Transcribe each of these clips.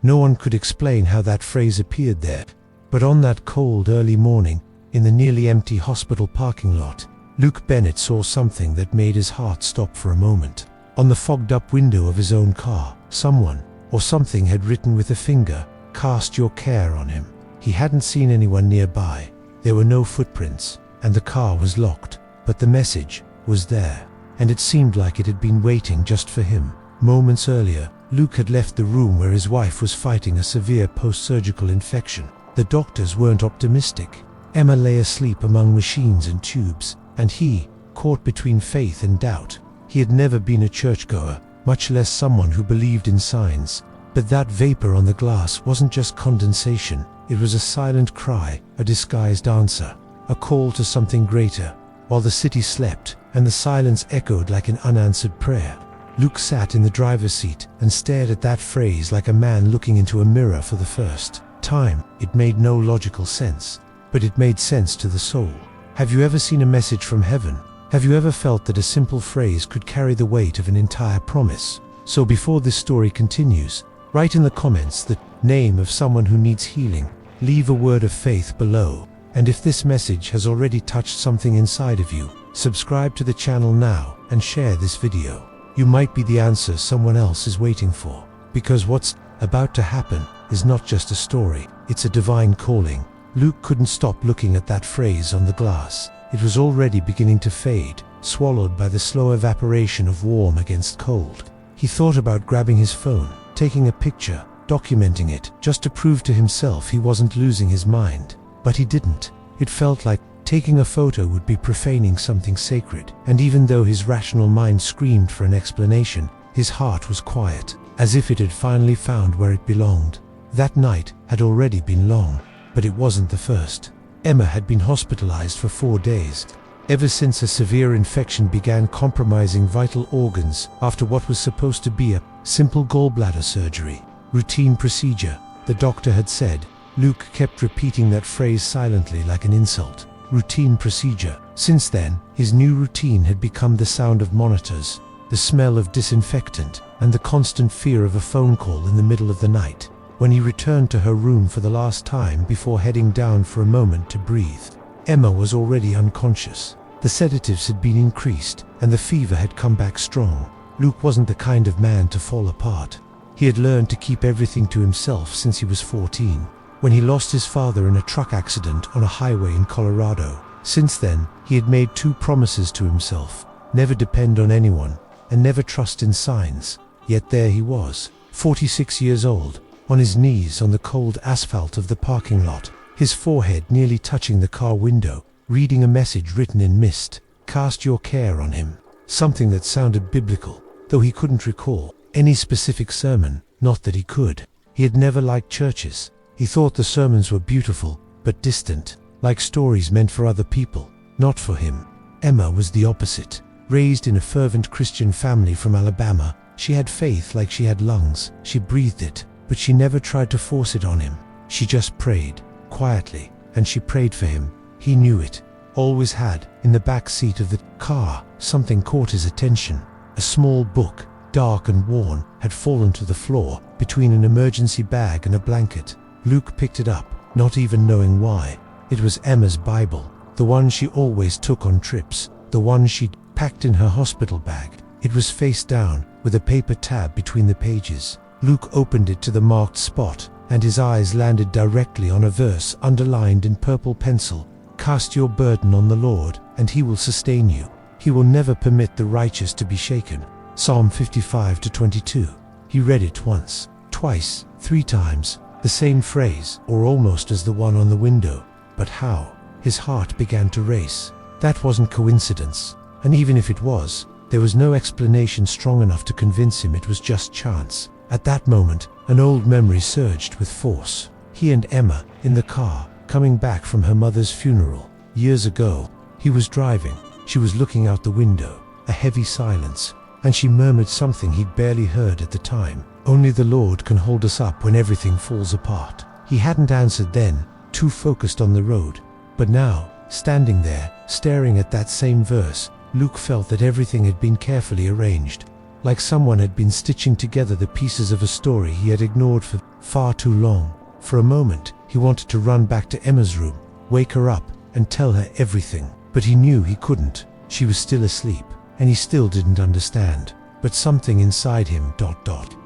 No one could explain how that phrase appeared there, but on that cold early morning, in the nearly empty hospital parking lot, Luke Bennett saw something that made his heart stop for a moment. On the fogged-up window of his own car, someone or something had written with a finger, "Cast your care on him." He hadn't seen anyone nearby. There were no footprints, and the car was locked, but the message was there, and it seemed like it had been waiting just for him. Moments earlier, Luke had left the room where his wife was fighting a severe post-surgical infection. The doctors weren't optimistic. Emma lay asleep among machines and tubes, and he, caught between faith and doubt. He had never been a churchgoer, much less someone who believed in signs. But that vapor on the glass wasn't just condensation. It was a silent cry, a disguised answer, a call to something greater. While the city slept, and the silence echoed like an unanswered prayer, Luke sat in the driver's seat and stared at that phrase like a man looking into a mirror for the first time. It made no logical sense, but it made sense to the soul. Have you ever seen a message from heaven? Have you ever felt that a simple phrase could carry the weight of an entire promise? So before this story continues, write in the comments the name of someone who needs healing. Leave a word of faith below. And if this message has already touched something inside of you, subscribe to the channel now and share this video. You might be the answer someone else is waiting for. Because what's about to happen is not just a story, it's a divine calling. Luke couldn't stop looking at that phrase on the glass. It was already beginning to fade, swallowed by the slow evaporation of warm against cold. He thought about grabbing his phone, taking a picture, documenting it, just to prove to himself he wasn't losing his mind. But he didn't. It felt like taking a photo would be profaning something sacred, and even though his rational mind screamed for an explanation, his heart was quiet, as if it had finally found where it belonged. That night had already been long, but it wasn't the first. Emma had been hospitalized for 4 days, ever since a severe infection began compromising vital organs after what was supposed to be a simple gallbladder surgery. Routine procedure, the doctor had said. Luke kept repeating that phrase silently like an insult. Routine procedure. Since then, his new routine had become the sound of monitors, the smell of disinfectant, and the constant fear of a phone call in the middle of the night. When he returned to her room for the last time before heading down for a moment to breathe, Emma was already unconscious. The sedatives had been increased, and the fever had come back strong. Luke wasn't the kind of man to fall apart. He had learned to keep everything to himself since he was 14. When he lost his father in a truck accident on a highway in Colorado. Since then, he had made 2 promises to himself: never depend on anyone, and never trust in signs. Yet there he was, 46 years old, on his knees on the cold asphalt of the parking lot, his forehead nearly touching the car window, reading a message written in mist: "Cast your care on him." Something that sounded biblical, though he couldn't recall any specific sermon, not that he could. He had never liked churches. He thought the sermons were beautiful, but distant, like stories meant for other people, not for him. Emma was the opposite. Raised in a fervent Christian family from Alabama, she had faith like she had lungs. She breathed it, but she never tried to force it on him. She just prayed, quietly, and she prayed for him. He knew it, always had. In the back seat of the car, something caught his attention. A small book, dark and worn, had fallen to the floor, between an emergency bag and a blanket. Luke picked it up, not even knowing why. It was Emma's Bible, the one she always took on trips, the one she'd packed in her hospital bag. It was face down, with a paper tab between the pages. Luke opened it to the marked spot, and his eyes landed directly on a verse underlined in purple pencil. "Cast your burden on the Lord, and He will sustain you. He will never permit the righteous to be shaken." Psalm 55-22. He read it once, twice, 3 times. The same phrase, or almost as the one on the window. But how? His heart began to race. That wasn't coincidence. And even if it was, there was no explanation strong enough to convince him it was just chance. At that moment, an old memory surged with force. He and Emma, in the car, coming back from her mother's funeral. Years ago, he was driving. She was looking out the window. A heavy silence. And she murmured something he'd barely heard at the time. "Only the Lord can hold us up when everything falls apart." He hadn't answered then, too focused on the road. But now, standing there, staring at that same verse, Luke felt that everything had been carefully arranged. like someone had been stitching together the pieces of a story he had ignored for far too long. For a moment, he wanted to run back to Emma's room, wake her up, and tell her everything. But he knew he couldn't. She was still asleep, and he still didn't understand. But something inside him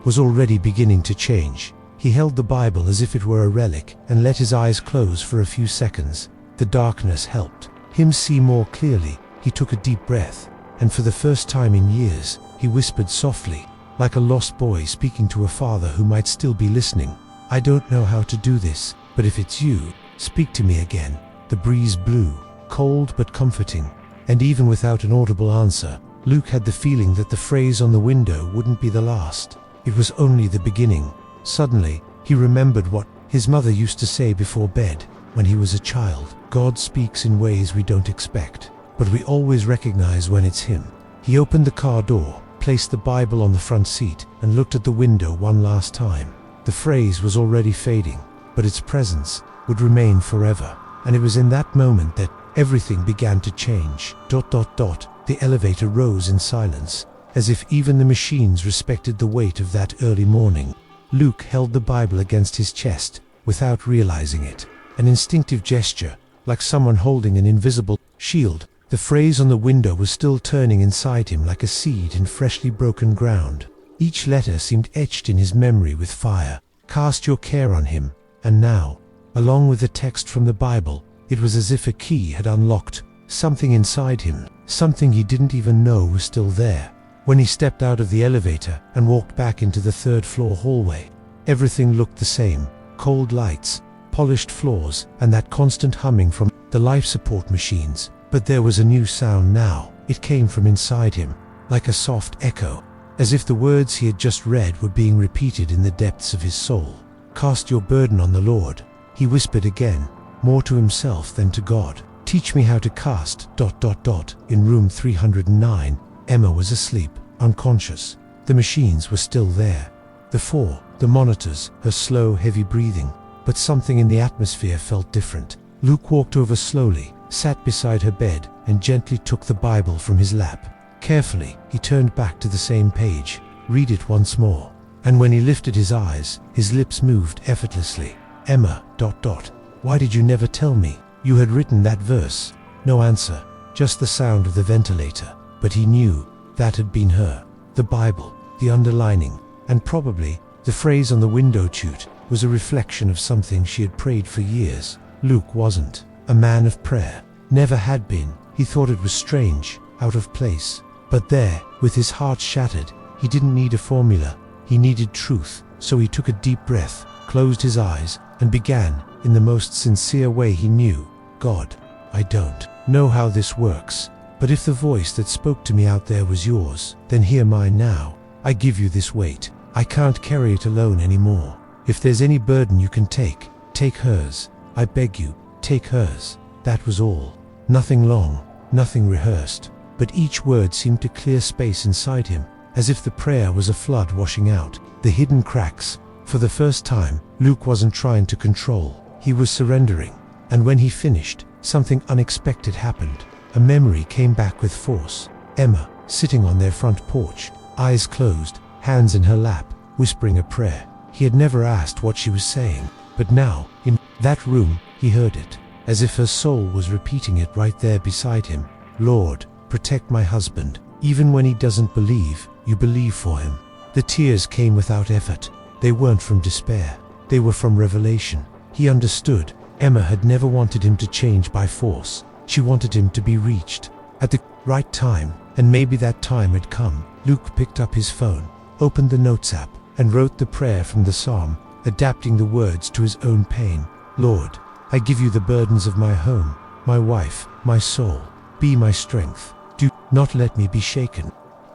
was already beginning to change. He held the Bible as if it were a relic and let his eyes close for a few seconds. The darkness helped him see more clearly. He took a deep breath, and for the first time in years, he whispered softly, like a lost boy speaking to a father who might still be listening. "I don't know how to do this, but if it's you, speak to me again." The breeze blew, cold but comforting, and even without an audible answer, Luke had the feeling that the phrase on the window wouldn't be the last. It was only the beginning. Suddenly, he remembered what his mother used to say before bed when he was a child. God speaks in ways we don't expect, but we always recognize when it's Him. He opened the car door, placed the Bible on the front seat, and looked at the window one last time. The phrase was already fading, but its presence would remain forever. And it was in that moment that everything began to change. The elevator rose in silence, as if even the machines respected the weight of that early morning. Luke held the Bible against his chest without realizing it. An instinctive gesture, like someone holding an invisible shield. The phrase on the window was still turning inside him like a seed in freshly broken ground. Each letter seemed etched in his memory with fire. Cast your care on Him. And now, along with the text from the Bible, it was as if a key had unlocked something inside him, something he didn't even know was still there. When he stepped out of the elevator and walked back into the third-floor hallway, everything looked the same. Cold lights, polished floors, and that constant humming from the life support machines. But there was a new sound now. It came from inside him, like a soft echo, as if the words he had just read were being repeated in the depths of his soul. "Cast your burden on the Lord," he whispered again, more to himself than to God. "Teach me how to cast... In room 309, Emma was asleep, unconscious. The machines were still there. The monitors, her slow, heavy breathing. But something in the atmosphere felt different. Luke walked over slowly, sat beside her bed, and gently took the Bible from his lap. Carefully, he turned back to the same page. Read it once more. And when he lifted his eyes, his lips moved effortlessly. "Emma... Why did you never tell me? You had written that verse." No answer, just the sound of the ventilator. But he knew that had been her. The Bible, the underlining, and probably the phrase on the window chute was a reflection of something she had prayed for years. Luke wasn't a man of prayer. Never had been. He thought it was strange, out of place. But there, with his heart shattered, he didn't need a formula. He needed truth. So he took a deep breath, closed his eyes, and began, in the most sincere way he knew. "God, I don't know how this works, but if the voice that spoke to me out there was yours, then hear mine now. I give you this weight. I can't carry it alone anymore. If there's any burden you can take, take hers. I beg you, take hers." That was all. Nothing long, nothing rehearsed, but each word seemed to clear space inside him, as if the prayer was a flood washing out the hidden cracks. For the first time, Luke wasn't trying to control. He was surrendering. And when he finished, something unexpected happened. A memory came back with force. Emma, sitting on their front porch, eyes closed, hands in her lap, whispering a prayer. He had never asked what she was saying, but now, in that room, he heard it, as if her soul was repeating it right there beside him. "Lord, protect my husband. Even when he doesn't believe, you believe for him." The tears came without effort. They weren't from despair. They were from revelation. He understood. Emma had never wanted him to change by force. She wanted him to be reached at the right time, and maybe that time had come. Luke picked up his phone, opened the Notes app, and wrote the prayer from the psalm, adapting the words to his own pain. "Lord, I give you the burdens of my home, my wife, my soul. Be my strength. Do not let me be shaken."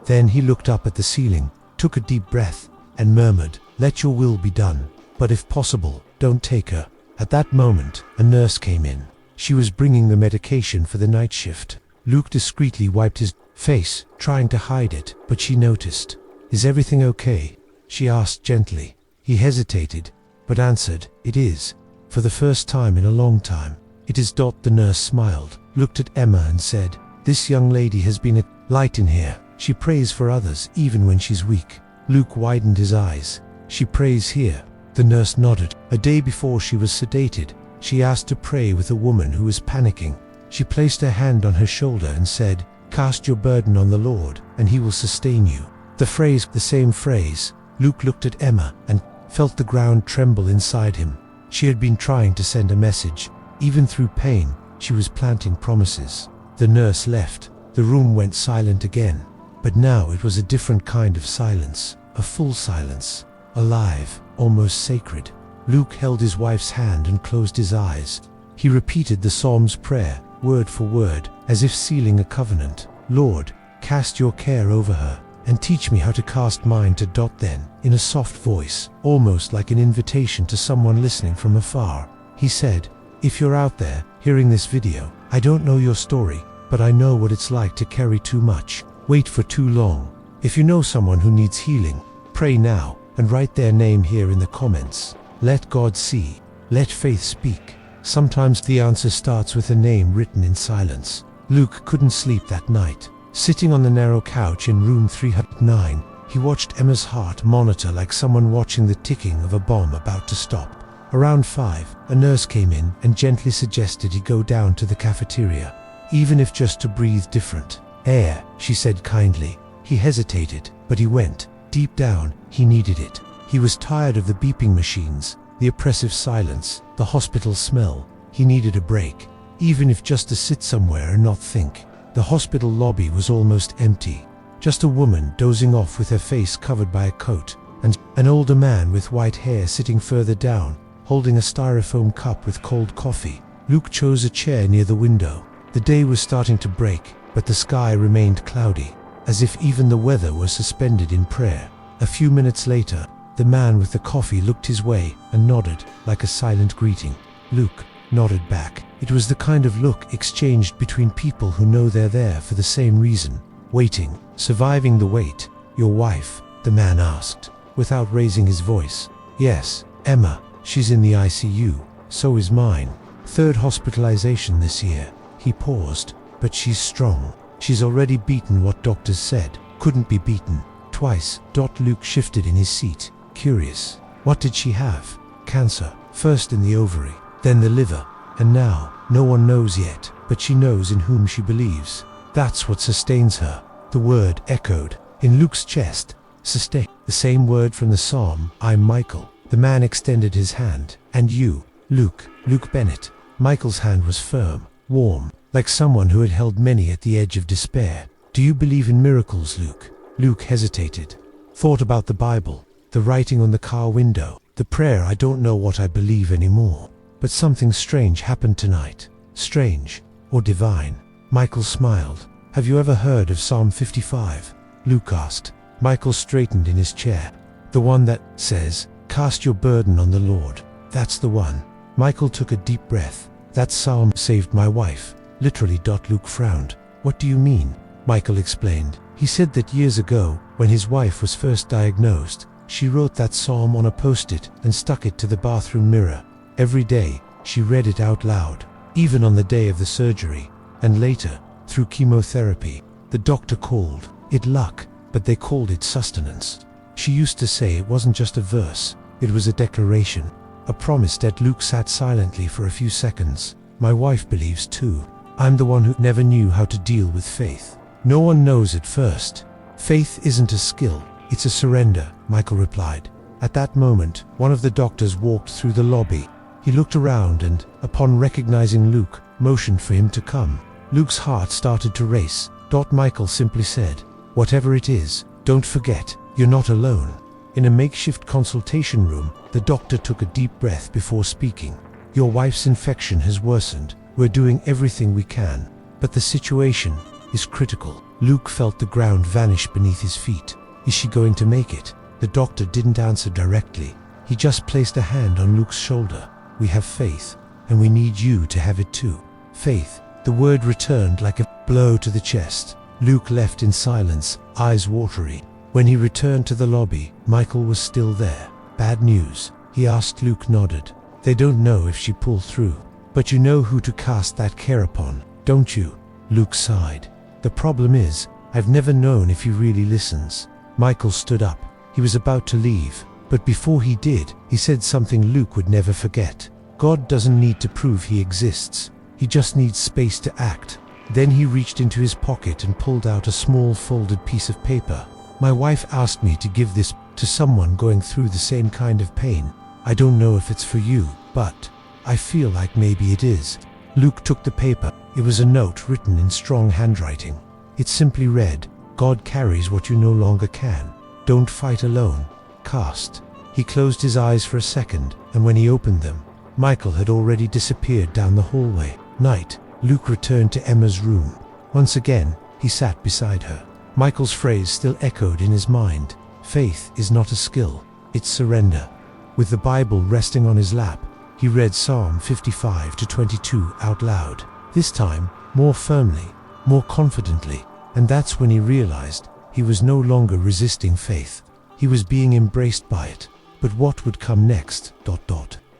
Then he looked up at the ceiling, took a deep breath, and murmured, "Let your will be done. But if possible, don't take her." At that moment, a nurse came in. She was bringing the medication for the night shift. Luke discreetly wiped his face, trying to hide it, but she noticed. "Is everything okay?" she asked gently. He hesitated, but answered, "It is. For the first time in a long time. It is." The nurse smiled, looked at Emma and said, "This young lady has been a light in here. She prays for others even when she's weak. Luke widened his eyes. She prays here. The nurse nodded. A day before she was sedated, she asked to pray with a woman who was panicking. She placed her hand on her shoulder and said, "Cast your burden on the Lord, and he will sustain you." The same phrase. Luke looked at Emma and felt the ground tremble inside him. She had been trying to send a message. Even through pain, she was planting promises. The nurse left. The room went silent again. But now it was a different kind of silence. A full silence. Alive, almost sacred. Luke held his wife's hand and closed his eyes. He repeated the Psalm's prayer, word for word, as if sealing a covenant. "Lord, cast your care over her, and teach me how to cast mine to." Then, in a soft voice, almost like an invitation to someone listening from afar, he said, "If you're out there, hearing this video, I don't know your story, but I know what it's like to carry too much, wait for too long. If you know someone who needs healing, pray now, and write their name here in the comments. Let God see. Let faith speak." Sometimes the answer starts with a name written in silence. Luke couldn't sleep that night. Sitting on the narrow couch in room 309, he watched Emma's heart monitor like someone watching the ticking of a bomb about to stop. Around 5, a nurse came in and gently suggested he go down to the cafeteria, even if just to breathe different air, she said kindly. He hesitated, but he went. Deep down, he needed it. He was tired of the beeping machines, the oppressive silence, the hospital smell. He needed a break, even if just to sit somewhere and not think. The hospital lobby was almost empty. Just a woman dozing off with her face covered by a coat, and an older man with white hair sitting further down, holding a styrofoam cup with cold coffee. Luke chose a chair near the window. The day was starting to break, but the sky remained cloudy, as if even the weather was suspended in prayer. A few minutes later, the man with the coffee looked his way and nodded, like a silent greeting. Luke nodded back. It was the kind of look exchanged between people who know they're there for the same reason. "Waiting, surviving the wait. Your wife?" the man asked, without raising his voice. "Yes, Emma. She's in the ICU. So is mine. 3rd hospitalization this year." He paused. "But she's strong. She's already beaten what doctors said couldn't be beaten. Twice." Luke shifted in his seat, curious. What did she have? Cancer. First in the ovary, then the liver. And now, no one knows yet, but she knows in whom she believes. That's what sustains her. The word echoed in Luke's chest. Sustain. The same word from the Psalm, "I'm Michael." The man extended his hand. "And you, Luke." Luke Bennett. Michael's hand was firm, warm, like someone who had held many at the edge of despair. "Do you believe in miracles, Luke?" Luke hesitated. Thought about the Bible, the writing on the car window, the prayer, "I don't know what I believe anymore." But something strange happened tonight. Strange, or divine. Michael smiled. "Have you ever heard of Psalm 55? Luke asked. Michael straightened in his chair. "The one that says, 'Cast your burden on the Lord.' That's the one." Michael took a deep breath. "That psalm saved my wife. Literally." Luke frowned. "What do you mean?" Michael explained. He said that years ago, when his wife was first diagnosed, she wrote that psalm on a post-it and stuck it to the bathroom mirror. Every day, she read it out loud, even on the day of the surgery. And later, through chemotherapy, the doctor called it luck, but they called it sustenance. She used to say it wasn't just a verse, it was a declaration, a promise. That Luke sat silently for a few seconds. "My wife believes too. I'm the one who never knew how to deal with faith. No one knows at first. Faith isn't a skill, it's a surrender," Michael replied. At that moment, one of the doctors walked through the lobby. He looked around and, upon recognizing Luke, motioned for him to come. Luke's heart started to race. Michael simply said, "Whatever it is, don't forget, you're not alone." In a makeshift consultation room, the doctor took a deep breath before speaking. "Your wife's infection has worsened. We're doing everything we can, but the situation is critical." Luke felt the ground vanish beneath his feet. "Is she going to make it?" The doctor didn't answer directly. He just placed a hand on Luke's shoulder. "We have faith, and we need you to have it too." Faith. The word returned like a blow to the chest. Luke left in silence, eyes watery. When he returned to the lobby, Michael was still there. "Bad news?" he asked. Luke nodded. "They don't know if she pulled through. But you know who to cast that care upon, don't you?" Luke sighed. "The problem is, I've never known if he really listens. Michael stood up. He was about to leave, but before he did, he said something Luke would never forget. God doesn't need to prove he exists. He just needs space to act. Then he reached into his pocket and pulled out a small folded piece of paper. My wife asked me to give this to someone going through the same kind of pain. I don't know if it's for you, but I feel like maybe it is. Luke took the paper. It was a note written in strong handwriting. It simply read, God carries what you no longer can. Don't fight alone. Cast. He closed his eyes for a second, and when he opened them, Michael had already disappeared down the hallway. Night. Luke returned to Emma's room. Once again, he sat beside her. Michael's phrase still echoed in his mind. Faith is not a skill, it's surrender. With the Bible resting on his lap, he read Psalm 55-22 out loud. This time, more firmly, more confidently, and that's when he realized he was no longer resisting faith. He was being embraced by it. But what would come next,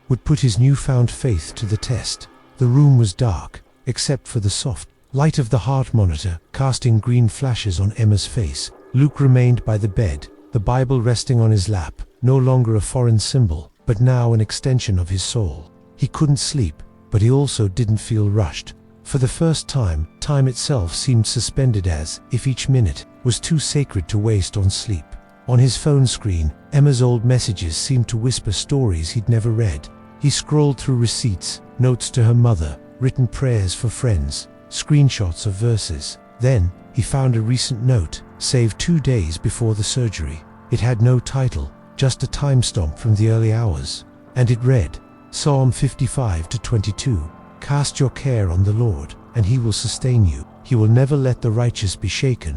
would put his newfound faith to the test. The room was dark, except for the soft light of the heart monitor casting green flashes on Emma's face. Luke remained by the bed, the Bible resting on his lap, no longer a foreign symbol, but now an extension of his soul. He couldn't sleep, but he also didn't feel rushed. For the first time, time itself seemed suspended, as if each minute was too sacred to waste on sleep. On his phone screen, Emma's old messages seemed to whisper stories he'd never read. He scrolled through receipts, notes to her mother, written prayers for friends, screenshots of verses. Then, he found a recent note, saved 2 days before the surgery. It had no title, just a timestamp from the early hours. And it read, Psalm 55-22, Cast your care on the Lord, and he will sustain you. He will never let the righteous be shaken.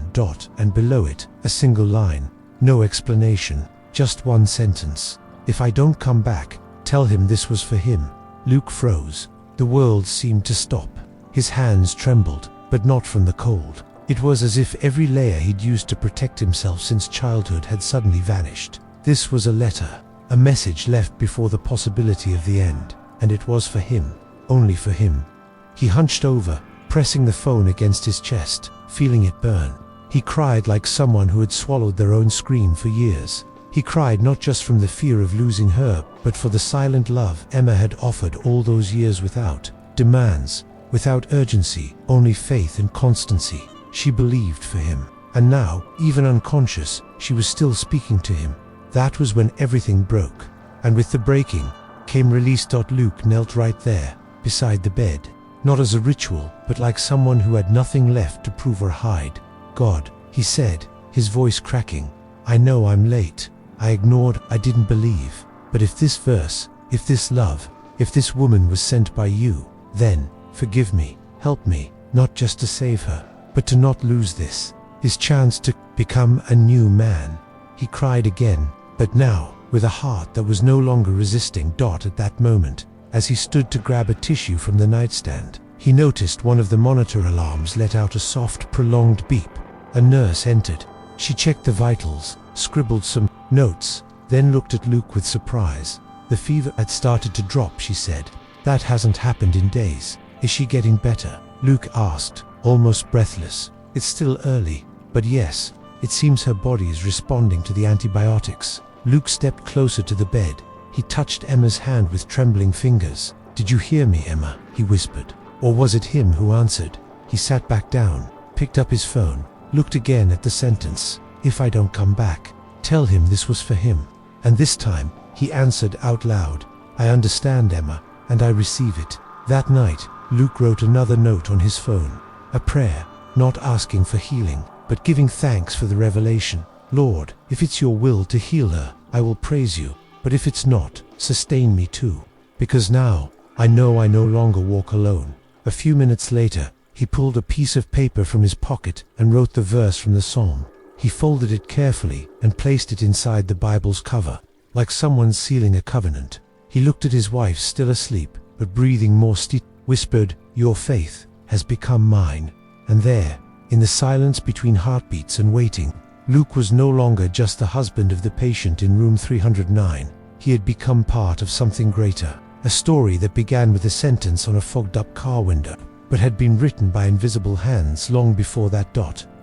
And below it, a single line. No explanation, just one sentence. If I don't come back, tell him this was for him. Luke froze. The world seemed to stop. His hands trembled, but not from the cold. It was as if every layer he'd used to protect himself since childhood had suddenly vanished. This was a letter, a message left before the possibility of the end, and it was for him, only for him. He hunched over, pressing the phone against his chest, feeling it burn. He cried like someone who had swallowed their own scream for years. He cried not just from the fear of losing her, but for the silent love Emma had offered all those years without demands, without urgency, only faith and constancy. She believed for him. And now, even unconscious, she was still speaking to him. That was when everything broke. And with the breaking, came release. Luke knelt right there, beside the bed. Not as a ritual, but like someone who had nothing left to prove or hide. God, he said, his voice cracking. I know I'm late. I ignored, I didn't believe. But if this verse, if this love, if this woman was sent by you, then, forgive me, help me, not just to save her, but to not lose this, his chance to become a new man. He cried again, but now, with a heart that was no longer resisting. At that moment, as he stood to grab a tissue from the nightstand, he noticed one of the monitor alarms let out a soft, prolonged beep. A nurse entered. She checked the vitals, scribbled some notes, then looked at Luke with surprise. The fever had started to drop, she said. That hasn't happened in days. Is she getting better? Luke asked, almost breathless. It's still early, but yes, it seems her body is responding to the antibiotics. Luke stepped closer to the bed. He touched Emma's hand with trembling fingers. Did you hear me, Emma? He whispered. Or was it him who answered? He sat back down, picked up his phone, looked again at the sentence. If I don't come back, tell him this was for him. And this time, he answered out loud. I understand, Emma, and I receive it. That night, Luke wrote another note on his phone. A prayer, not asking for healing, but giving thanks for the revelation. Lord, if it's your will to heal her, I will praise you. But if it's not, sustain me too. Because now, I know I no longer walk alone. A few minutes later, he pulled a piece of paper from his pocket and wrote the verse from the psalm. He folded it carefully and placed it inside the Bible's cover, like someone sealing a covenant. He looked at his wife, still asleep, but breathing more whispered, Your faith has become mine. And there, in the silence between heartbeats and waiting, Luke was no longer just the husband of the patient in room 309. He had become part of something greater, a story that began with a sentence on a fogged-up car window, but had been written by invisible hands long before that.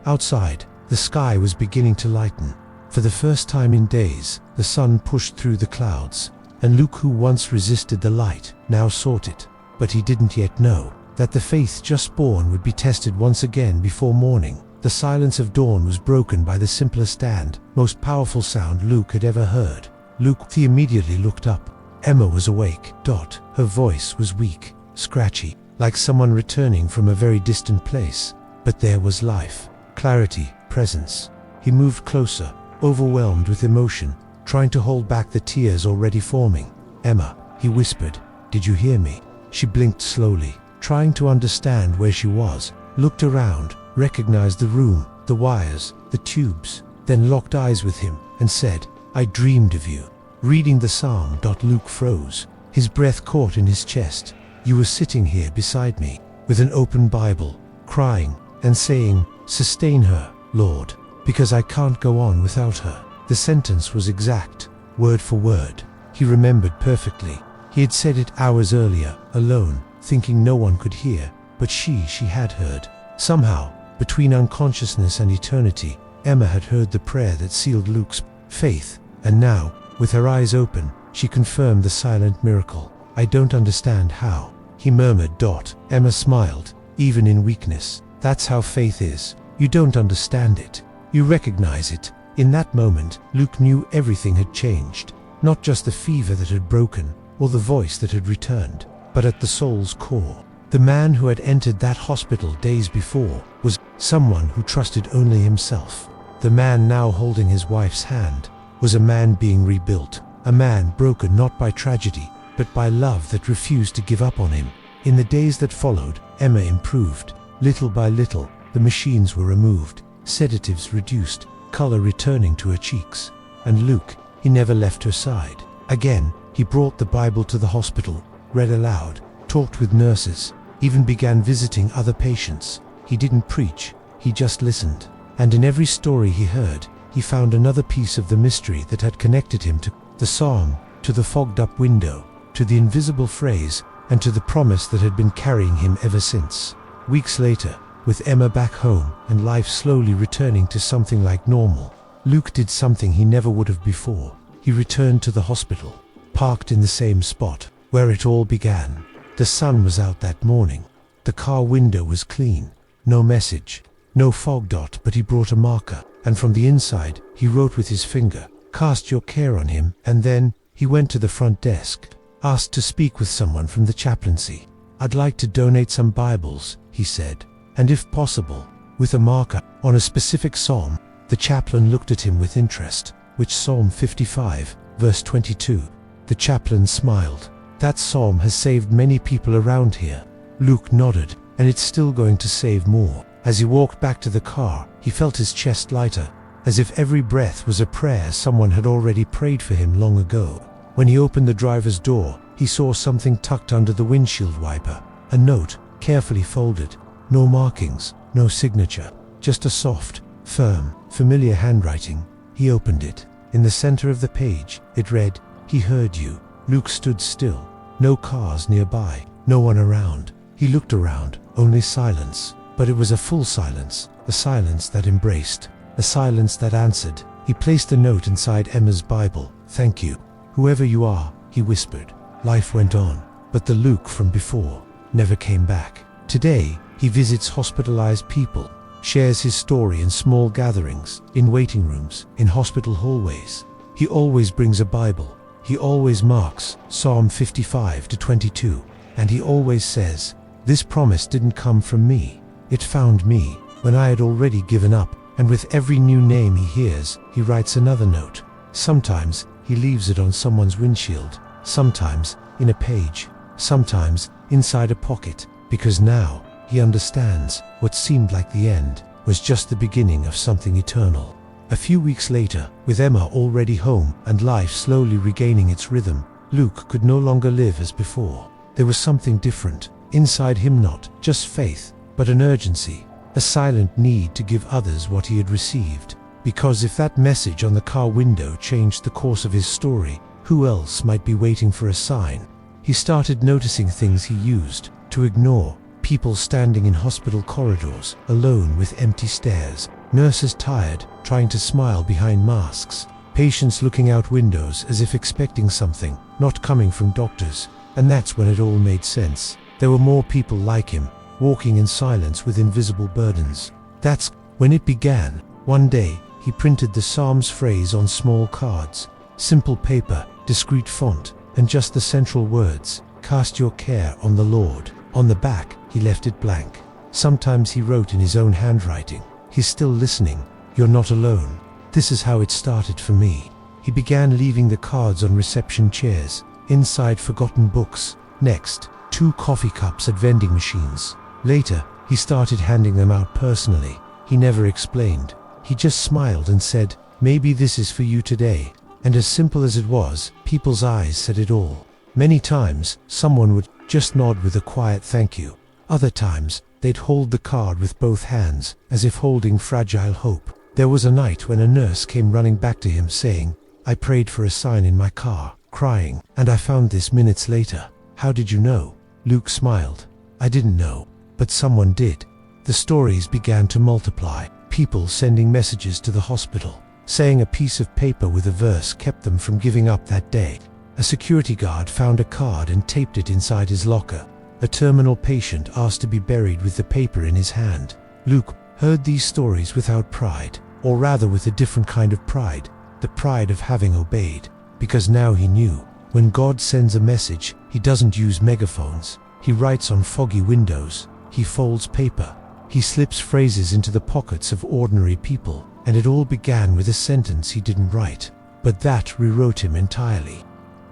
Outside, The sky was beginning to lighten. For the first time in days, the sun pushed through the clouds, and Luke, who once resisted the light, now sought it. But he didn't yet know that the faith just born would be tested once again before morning. The silence of dawn was broken by the simplest and most powerful sound Luke had ever heard. Luke, he immediately looked up. Emma was awake. Her voice was weak, scratchy, like someone returning from a very distant place. But there was life, clarity, presence. He moved closer, overwhelmed with emotion, trying to hold back the tears already forming. "Emma," he whispered, "did you hear me?" She blinked slowly, trying to understand where she was, looked around, recognized the room, the wires, the tubes, then locked eyes with him and said, "I dreamed of you." Reading the psalm. Luke froze, his breath caught in his chest. "You were sitting here beside me, with an open Bible, crying and saying, 'Sustain her, Lord, because I can't go on without her.'" The sentence was exact, word for word. He remembered perfectly. He had said it hours earlier, alone, thinking no one could hear, but she had heard. Somehow, between unconsciousness and eternity, Emma had heard the prayer that sealed Luke's faith, and now, with her eyes open, she confirmed the silent miracle. "I don't understand how," he murmured. Emma smiled, even in weakness. "That's how faith is. You don't understand it. You recognize it." In that moment, Luke knew everything had changed. Not just the fever that had broken, or the voice that had returned, but at the soul's core. The man who had entered that hospital days before was someone who trusted only himself. The man now holding his wife's hand was a man being rebuilt, a man broken not by tragedy, but by love that refused to give up on him. In the days that followed, Emma improved. Little by little, the machines were removed, sedatives reduced, color returning to her cheeks. And Luke, he never left her side. Again, he brought the Bible to the hospital, read aloud, talked with nurses, even began visiting other patients. He didn't preach, he just listened. And in every story he heard, he found another piece of the mystery that had connected him to the psalm, to the fogged-up window, to the invisible phrase, and to the promise that had been carrying him ever since. Weeks later, with Emma back home and life slowly returning to something like normal, Luke did something he never would have before. He returned to the hospital, parked in the same spot where it all began. The sun was out that morning. The car window was clean. No message, no fog. But he brought a marker, and from the inside, he wrote with his finger, "Cast your care on him." And then, he went to the front desk, asked to speak with someone from the chaplaincy. "I'd like to donate some Bibles," he said, and if possible, with a marker on a specific psalm. The chaplain looked at him with interest. "Which Psalm?" 55, verse 22. The chaplain smiled. "That psalm has saved many people around here." Luke nodded, "And it's still going to save more." As he walked back to the car, he felt his chest lighter, as if every breath was a prayer someone had already prayed for him long ago. When he opened the driver's door, he saw something tucked under the windshield wiper. A note, carefully folded. No markings, no signature, just a soft, firm, familiar handwriting. He opened it. In the center of the page, it read, "He heard you." Luke stood still. No cars nearby, no one around. He looked around, only silence. But it was a full silence, a silence that embraced, a silence that answered. He placed the note inside Emma's Bible. "Thank you. Whoever you are," he whispered. Life went on, but the Luke from before never came back. Today, he visits hospitalized people, shares his story in small gatherings, in waiting rooms, in hospital hallways. He always brings a Bible. He always marks Psalm 55 to 22, and he always says, "This promise didn't come from me. It found me when I had already given up." And with every new name he hears, he writes another note. Sometimes he leaves it on someone's windshield, sometimes in a page, sometimes inside a pocket, because now he understands what seemed like the end was just the beginning of something eternal. A few weeks later, with Emma already home and life slowly regaining its rhythm, Luke could no longer live as before. There was something different inside him, not just faith, but an urgency, a silent need to give others what he had received. Because if that message on the car window changed the course of his story, who else might be waiting for a sign? He started noticing things he used to ignore. People standing in hospital corridors, alone with empty stares. Nurses tired, trying to smile behind masks. Patients looking out windows as if expecting something, not coming from doctors. And that's when it all made sense. There were more people like him, walking in silence with invisible burdens. That's when it began. One day, he printed the Psalms phrase on small cards. Simple paper, discreet font, and just the central words, "Cast your care on the Lord." On the back, he left it blank. Sometimes he wrote in his own handwriting, "He's still listening. You're not alone." This is how it started for me. He began leaving the cards on reception chairs, inside forgotten books. Next, 2 coffee cups at vending machines. Later, he started handing them out personally. He never explained. He just smiled and said, "Maybe this is for you today." And as simple as it was, people's eyes said it all. Many times, someone would just nod with a quiet thank you. Other times, they'd hold the card with both hands, as if holding fragile hope. There was a night when a nurse came running back to him saying, "I prayed for a sign in my car, crying, and I found this minutes later." "How did you know?" Luke smiled. "I didn't know, but someone did." The stories began to multiply. People sending messages to the hospital, saying a piece of paper with a verse kept them from giving up that day. A security guard found a card and taped it inside his locker. A terminal patient asked to be buried with the paper in his hand. Luke heard these stories without pride, or rather with a different kind of pride, the pride of having obeyed. Because now he knew, when God sends a message, he doesn't use megaphones. He writes on foggy windows. He folds paper. He slips phrases into the pockets of ordinary people. And it all began with a sentence he didn't write, but that rewrote him entirely.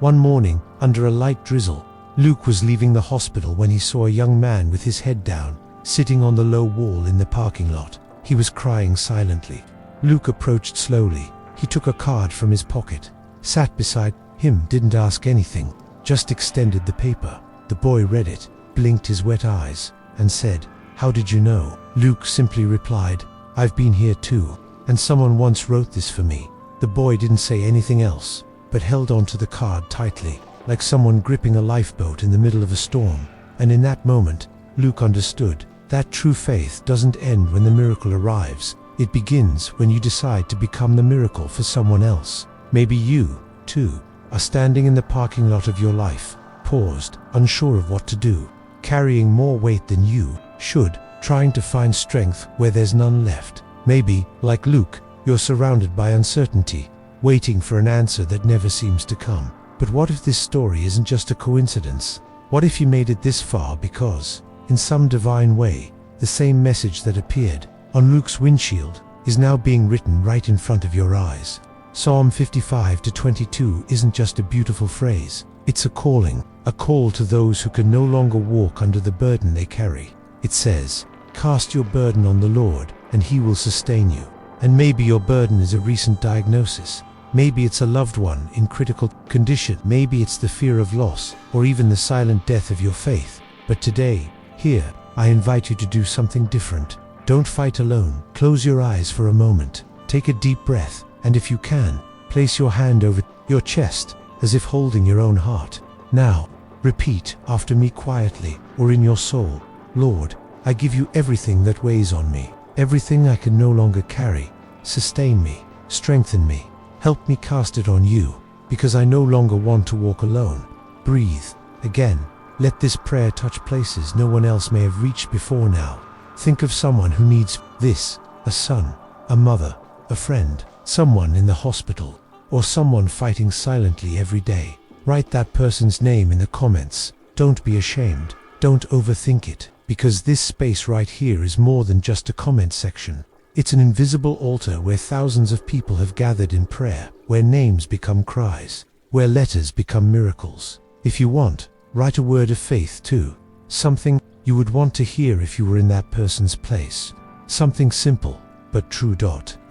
One morning, under a light drizzle, Luke was leaving the hospital when he saw a young man with his head down, sitting on the low wall in the parking lot. He was crying silently. Luke approached slowly. He took a card from his pocket, sat beside him, didn't ask anything, just extended the paper. The boy read it, blinked his wet eyes, and said, "How did you know?" Luke simply replied, "I've been here too. And someone once wrote this for me." The boy didn't say anything else, but held onto the card tightly, like someone gripping a lifeboat in the middle of a storm. And in that moment, Luke understood that true faith doesn't end when the miracle arrives. It begins when you decide to become the miracle for someone else. Maybe you, too, are standing in the parking lot of your life, paused, unsure of what to do, carrying more weight than you should, trying to find strength where there's none left. Maybe, like Luke, you're surrounded by uncertainty, waiting for an answer that never seems to come. But what if this story isn't just a coincidence? What if you made it this far because, in some divine way, the same message that appeared on Luke's windshield is now being written right in front of your eyes? Psalm 55-22 isn't just a beautiful phrase. It's a calling, a call to those who can no longer walk under the burden they carry. It says, "Cast your burden on the Lord, and he will sustain you." And maybe your burden is a recent diagnosis. Maybe it's a loved one in critical condition. Maybe it's the fear of loss, or even the silent death of your faith. But today, here, I invite you to do something different. Don't fight alone. Close your eyes for a moment. Take a deep breath, and if you can, place your hand over your chest, as if holding your own heart. Now, repeat after me quietly, or in your soul. "Lord, I give you everything that weighs on me. Everything I can no longer carry. Sustain me, strengthen me, help me cast it on you, because I no longer want to walk alone." Breathe. Again, let this prayer touch places no one else may have reached before now. Think of someone who needs this, a son, a mother, a friend, someone in the hospital, or someone fighting silently every day. Write that person's name in the comments. Don't be ashamed. Don't overthink it. Because this space right here is more than just a comment section. It's an invisible altar where thousands of people have gathered in prayer, where names become cries, where letters become miracles. If you want, write a word of faith too. Something you would want to hear if you were in that person's place. Something simple, but true.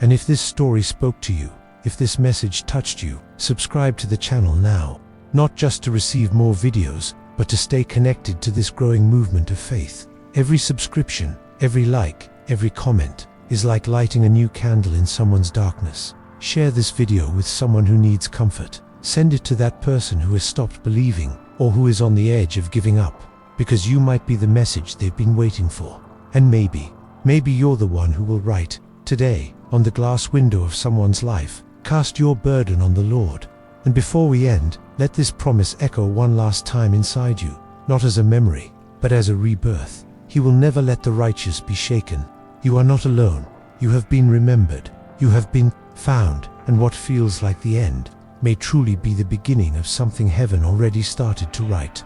And if this story spoke to you, if this message touched you, subscribe to the channel now. Not just to receive more videos, but to stay connected to this growing movement of faith. Every subscription, every like, every comment is like lighting a new candle in someone's darkness. Share this video with someone who needs comfort. Send it to that person who has stopped believing or who is on the edge of giving up, because you might be the message they've been waiting for. And maybe you're the one who will write, Today, on the glass window of someone's life, cast your burden on the Lord. And before we end, let this promise echo one last time inside you, not as a memory, but as a rebirth. He will never let the righteous be shaken. You are not alone. You have been remembered. You have been found, and what feels like the end may truly be the beginning of something heaven already started to write.